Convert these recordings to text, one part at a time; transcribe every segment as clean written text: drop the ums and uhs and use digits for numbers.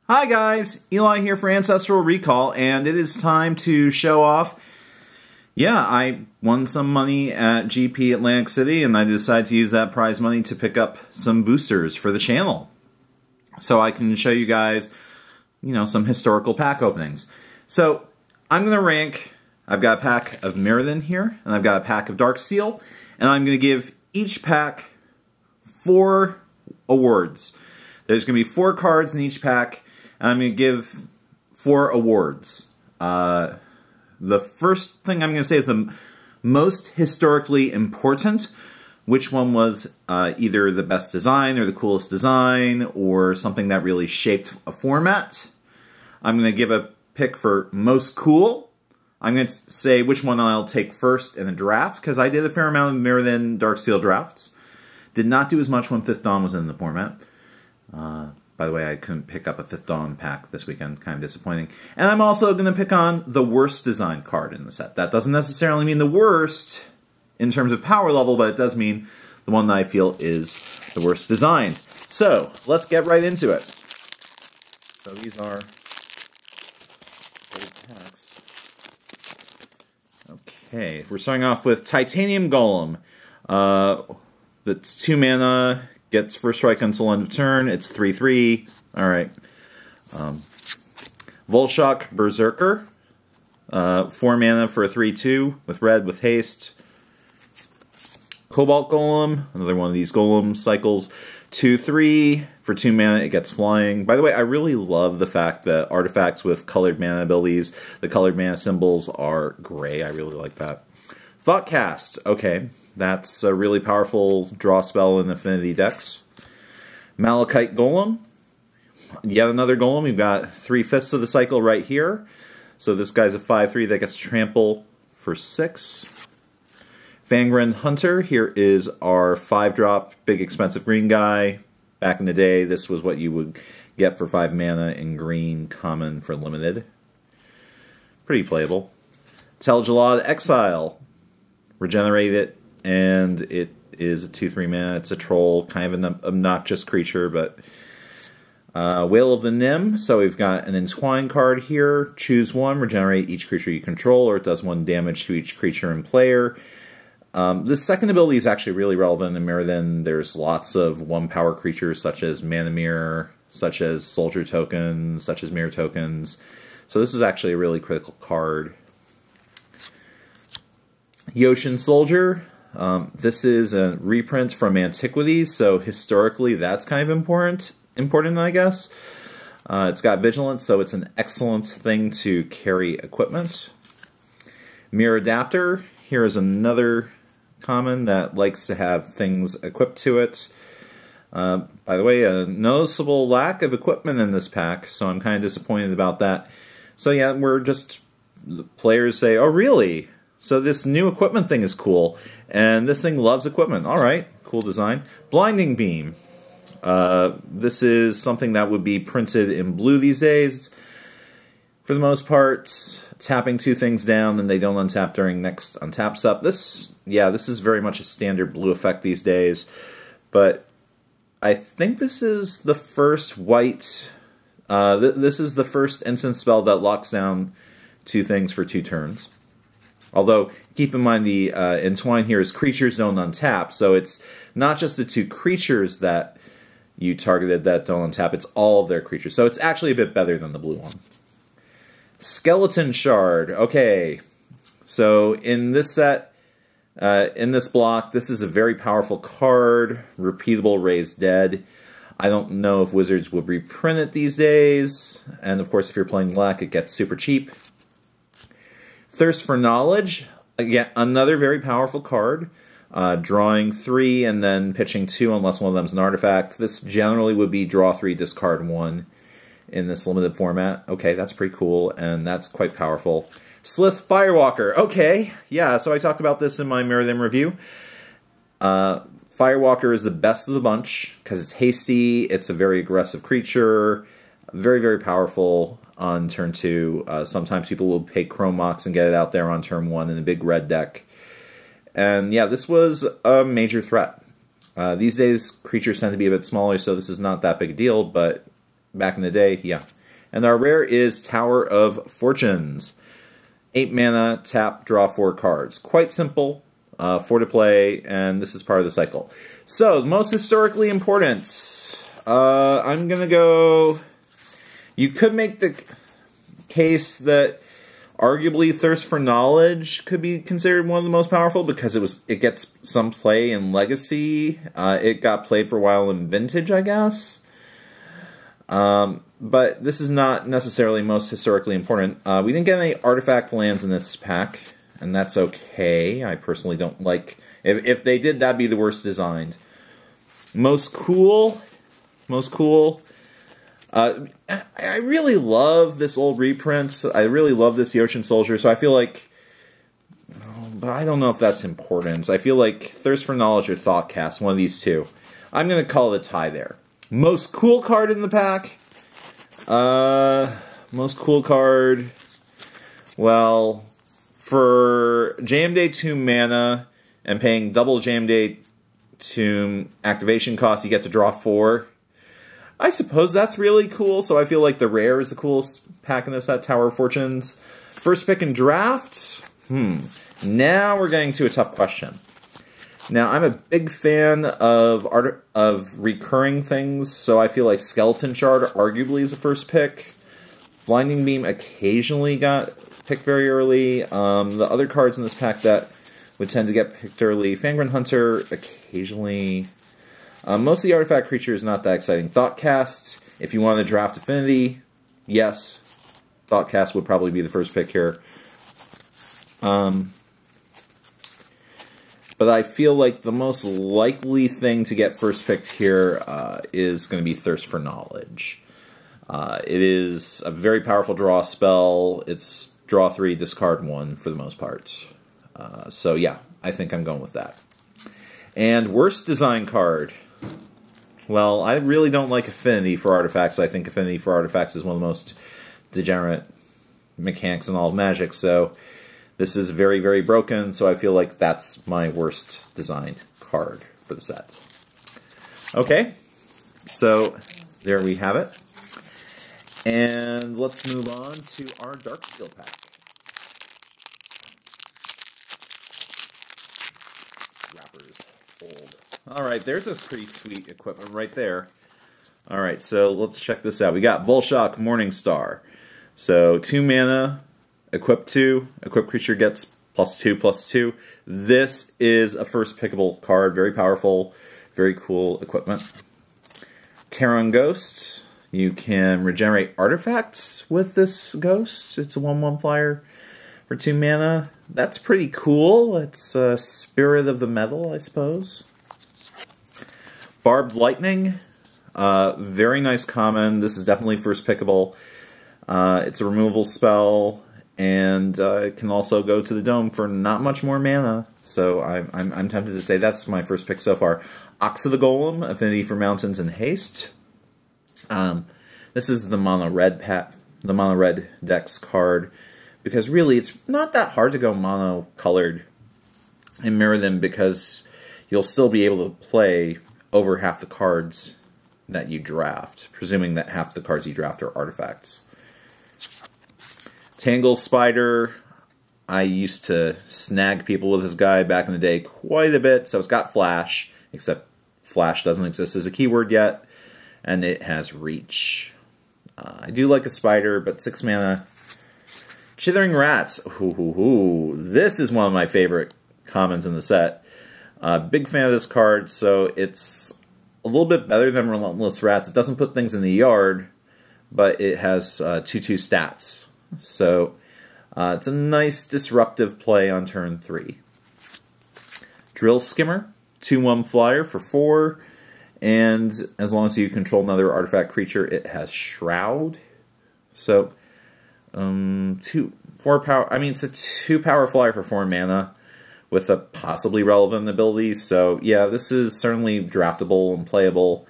Hi guys, Eli here for Ancestral Recall, and it is time to show off. Yeah, I won some money at GP Atlantic City, and I decided to use that prize money to pick up some boosters for the channel. So I can show you guys, some historical pack openings. So, I'm going to rank, I've got a pack of Mirrodin here, and I've got a pack of Darksteel, and I'm going to give each pack 4 awards. There's going to be 4 cards in each pack, and I'm going to give 4 awards. The first thing I'm going to say is the most historically important. Which one was either the best design or the coolest design or something that really shaped a format. I'm going to give a pick for most cool. I'm going to say which one I'll take first in a draft, because I did a fair amount of Mirrodin Darksteel drafts. Did not do as much when 5th Dawn was in the format. By the way, I couldn't pick up a 5th Dawn pack this weekend. Kind of disappointing. And I'm also going to pick on the worst design card in the set. That doesn't necessarily mean the worst in terms of power level, but it does mean the one that I feel is the worst designed. So, let's get right into it. So these are old packs. Okay, we're starting off with Titanium Golem. That's 2 mana. Gets first strike until end of turn. It's 3/3. Alright. Volshock Berserker. 4 mana for a 3/2 with red with haste. Cobalt Golem. Another one of these golem cycles. 2/3 for 2 mana. It gets flying. By the way, I really love the fact that artifacts with colored mana abilities, the colored mana symbols are gray. I really like that. Thoughtcast. Okay. That's a really powerful draw spell in Affinity decks. Malachite Golem. Yet another golem. We've got 3/5 of the cycle right here. So this guy's a 5/3 that gets trample for 6. Fangren Hunter. Here is our 5-drop big expensive green guy. Back in the day, this was what you would get for 5 mana in green common for limited. Pretty playable. Tel'Jalad Exile. Regenerate it. And it is a 2/3 mana. It's a troll, kind of an obnoxious creature, but Whale of the Nim. So we've got an Entwine card here. Choose one, regenerate each creature you control, or it does 1 damage to each creature and player. This second ability is actually really relevant in Mirrodin. There's lots of 1-power creatures such as Mana Mirror, such as Soldier tokens, such as Mirror tokens. So this is actually a really critical card. Yoshin Soldier. This is a reprint from Antiquities, so historically that's kind of important, I guess. It's got Vigilance, so it's an excellent thing to carry equipment. Mirror Adapter. Here is another common that likes to have things equipped to it. By the way, a noticeable lack of equipment in this pack, so I'm kind of disappointed about that. So yeah, the players say, oh really? So this new equipment thing is cool, and this thing loves equipment. Alright, cool design. Blinding Beam. This is something that would be printed in blue these days. For the most part, tapping 2 things down and they don't untap during next untap step. This is very much a standard blue effect these days, but I think this is the first white... this is the first instant spell that locks down 2 things for 2 turns. Although, keep in mind the Entwine here is creatures don't untap, so it's not just the 2 creatures that you targeted that don't untap, it's all of their creatures. So it's actually a bit better than the blue one. Skeleton Shard. Okay, so in this set, in this block, this is a very powerful card. Repeatable Raise Dead. I don't know if Wizards would reprint it these days, and of course if you're playing black it gets super cheap. Thirst for Knowledge, again, another very powerful card. Drawing 3 and then pitching 2 unless one of them is an artifact. This generally would be draw 3, discard 1 in this limited format. Okay, that's pretty cool, and that's quite powerful. Slith Firewalker. Okay, yeah, so I talked about this in my Mirrodin review. Firewalker is the best of the bunch because it's hasty, it's a very aggressive creature, very, very powerful on turn 2. Sometimes people will pay Chrome Mox and get it out there on turn 1 in a big red deck. And yeah, this was a major threat. These days, creatures tend to be a bit smaller, so this is not that big a deal, but back in the day, yeah, And our rare is Tower of Fortunes. 8 mana, tap, draw 4 cards. Quite simple, 4 to play, and this is part of the cycle. So, most historically important. I'm going to go... You could make the case that arguably Thirst for Knowledge could be considered one of the most powerful because it gets some play in Legacy. It got played for a while in Vintage, I guess. But this is not necessarily most historically important. We didn't get any artifact lands in this pack, and that's okay. I personally don't like... If they did, that'd be the worst designed. Most cool... I really love this old reprint. I really love this Ocean Soldier, so I feel like... but I don't know if that's important. I feel like Thirst for Knowledge or Thoughtcast, one of these two. I'm going to call it a tie there. Most cool card in the pack? Most cool card... Well, for Jam Day 2 mana and paying double Jam Day 2 activation costs, you get to draw 4. I suppose that's really cool, so I feel like the rare is the coolest pack in this set, Tower of Fortunes. First pick in draft? Now we're getting to a tough question. Now, I'm a big fan of recurring things, so I feel like Skeleton Shard arguably is the first pick. Blinding Beam occasionally got picked very early. The other cards in this pack that would tend to get picked early, Fangren Hunter occasionally... most of the artifact creature is not that exciting. Thoughtcast, if you want to draft Affinity, yes. Thoughtcast would probably be the first pick here. But I feel like the most likely thing to get first picked here is going to be Thirst for Knowledge. It is a very powerful draw spell. It's draw 3, discard 1 for the most part. So yeah, I think I'm going with that. And worst design card... Well, I really don't like Affinity for Artifacts. I think Affinity for Artifacts is one of the most degenerate mechanics in all of Magic, so this is very, very broken, so I feel like that's my worst designed card for the set. Okay, so there we have it. And let's move on to our Darksteel pack. Wrappers fold. Alright, there's a pretty sweet equipment right there. Alright, so let's check this out. We got Volshock Morningstar. So, 2 mana, equip 2. Equip creature gets +2/+2. This is a first pickable card. Very powerful, very cool equipment. Terran Ghost. You can regenerate artifacts with this ghost. It's a 1/1 flyer for 2 mana. That's pretty cool. It's a Spirit of the Metal, I suppose. Barbed Lightning, very nice common. This is definitely first pickable. It's a removal spell, and it can also go to the Dome for not much more mana. So I'm tempted to say that's my first pick so far. Ox of the Golem, Affinity for Mountains and Haste. This is the mono red decks card, because really it's not that hard to go mono colored in Mirrodin because you'll still be able to play over half the cards that you draft, presuming that half the cards you draft are artifacts. Tangle Spider, I used to snag people with this guy back in the day quite a bit, so it's got Flash, except Flash doesn't exist as a keyword yet, and it has Reach. I do like a Spider, but 6 mana. Chithering Rats, this is one of my favorite commons in the set. Big fan of this card, so it's a little bit better than Relentless Rats. It doesn't put things in the yard, but it has 2/2 stats. So it's a nice disruptive play on turn 3. Drill Skimmer, 2/1 flyer for 4, and as long as you control another artifact creature, it has Shroud. So 4 power. I mean, it's a 2 power flyer for 4 mana. With a possibly relevant ability, so yeah, this is certainly draftable and playable.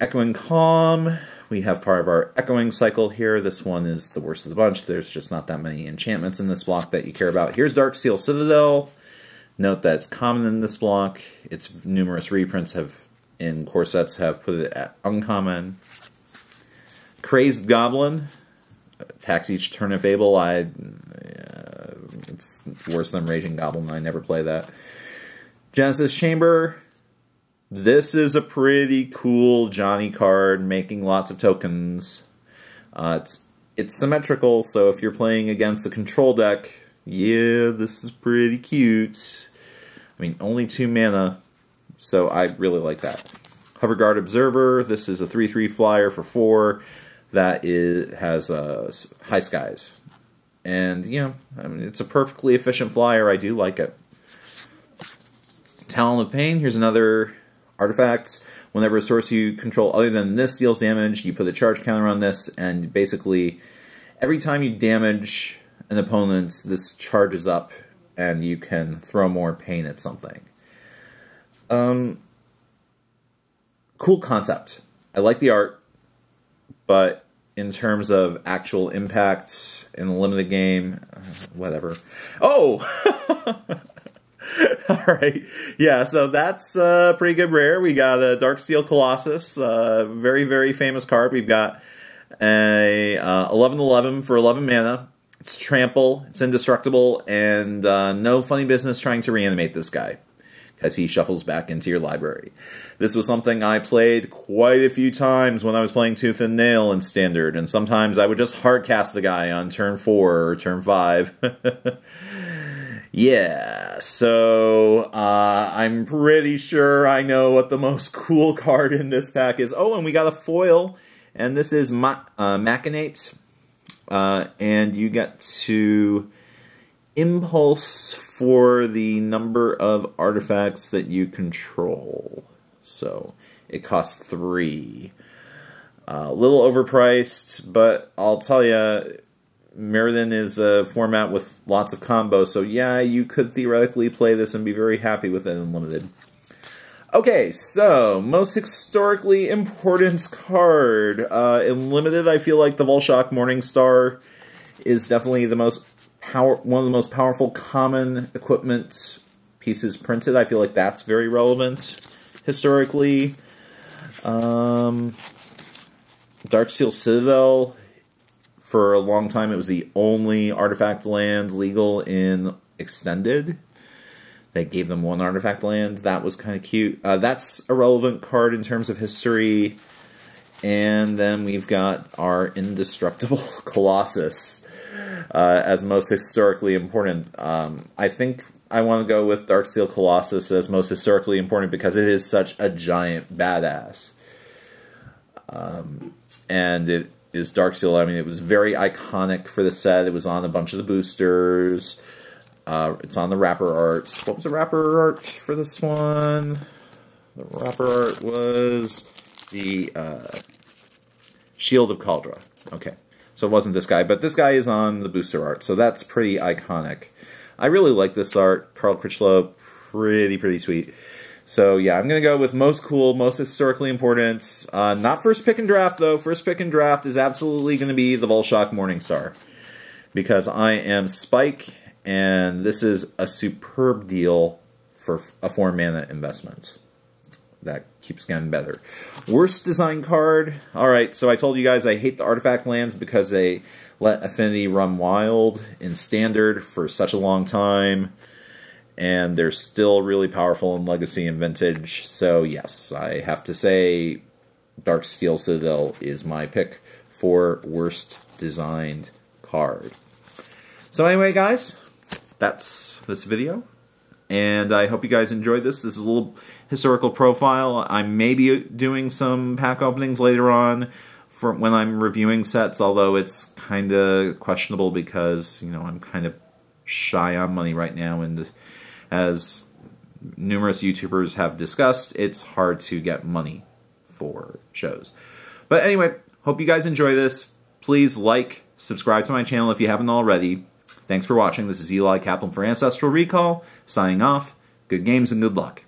Echoing Calm, we have part of our Echoing cycle here. This one is the worst of the bunch. There's just not that many enchantments in this block that you care about. Here's Darksteel Citadel. Note that it's common in this block. Its numerous reprints in core sets have put it at uncommon. Crazed Goblin. Attacks each turn of Fable. It's worse than Raging Goblin. I never play that. Genesis Chamber. This is a pretty cool Johnny card, making lots of tokens. It's symmetrical, so if you're playing against a control deck, yeah, this is pretty cute. I mean, only 2 mana, so I really like that. Hoverguard Observer. This is a 3/3 flyer for 4 that has High Skies. And, you know, I mean, it's a perfectly efficient flyer. I do like it. Talon of Pain. Here's another artifact. Whenever a source you control other than this deals damage, you put a charge counter on this, and basically every time you damage an opponent, this charges up, and you can throw more pain at something. Cool concept. I like the art, but in terms of actual impact in a limited game, whatever. Oh! Alright, yeah, so that's pretty good rare. We got a Darksteel Colossus, very, very famous card. We've got a 11/11 for 11 mana. It's trample, it's indestructible, and no funny business trying to reanimate this guy, because he shuffles back into your library. This was something I played quite a few times when I was playing Tooth and Nail in Standard, and sometimes I would just hardcast the guy on turn 4 or turn 5. Yeah, so I'm pretty sure I know what the most cool card in this pack is. Oh, and we got a foil, and this is Machinate, and you get to impulse for the number of artifacts that you control. So it costs 3. A little overpriced, but I'll tell you, Mirrodin is a format with lots of combos, so yeah, you could theoretically play this and be very happy with it in Limited. Okay, so, most historically important card. In Limited, I feel like the Volshock Morningstar is definitely the most one of the most powerful common equipment pieces printed. I feel like that's very relevant historically. Darksteel Citadel. For a long time, it was the only artifact land legal in Extended. They gave them 1 artifact land. That was kind of cute. That's a relevant card in terms of history. And then we've got our Indestructible Colossus as most historically important. I think I want to go with Darksteel Colossus as most historically important because it is such a giant badass. And it is Darksteel. I mean, it was very iconic for the set. It was on a bunch of the boosters. It's on the wrapper art. What was the wrapper art for this one? The wrapper art was the Shield of Caldra. Okay, so it wasn't this guy, but this guy is on the booster art, so that's pretty iconic. I really like this art. Carl Critchlow, pretty sweet. So yeah, I'm going to go with most cool, most historically important. Not first pick and draft, though. First pick and draft is absolutely going to be the Volshock Morningstar. Because I am Spike, and this is a superb deal for a 4-mana investment. That keeps getting better. Worst design card. Alright, so I told you guys I hate the artifact lands because they let Affinity run wild in Standard for such a long time. And they're still really powerful in Legacy and Vintage. So yes, I have to say Darksteel Citadel is my pick for worst designed card. So anyway, guys, that's this video. And I hope you guys enjoyed this. This is a little historical profile. I may be doing some pack openings later on for when I'm reviewing sets, although it's kind of questionable because, you know, I'm kind of shy on money right now, and as numerous YouTubers have discussed, it's hard to get money for shows. But anyway, hope you guys enjoy this. Please like, subscribe to my channel if you haven't already. Thanks for watching. This is Eli Kaplan for Ancestral Recall, signing off. Good games and good luck.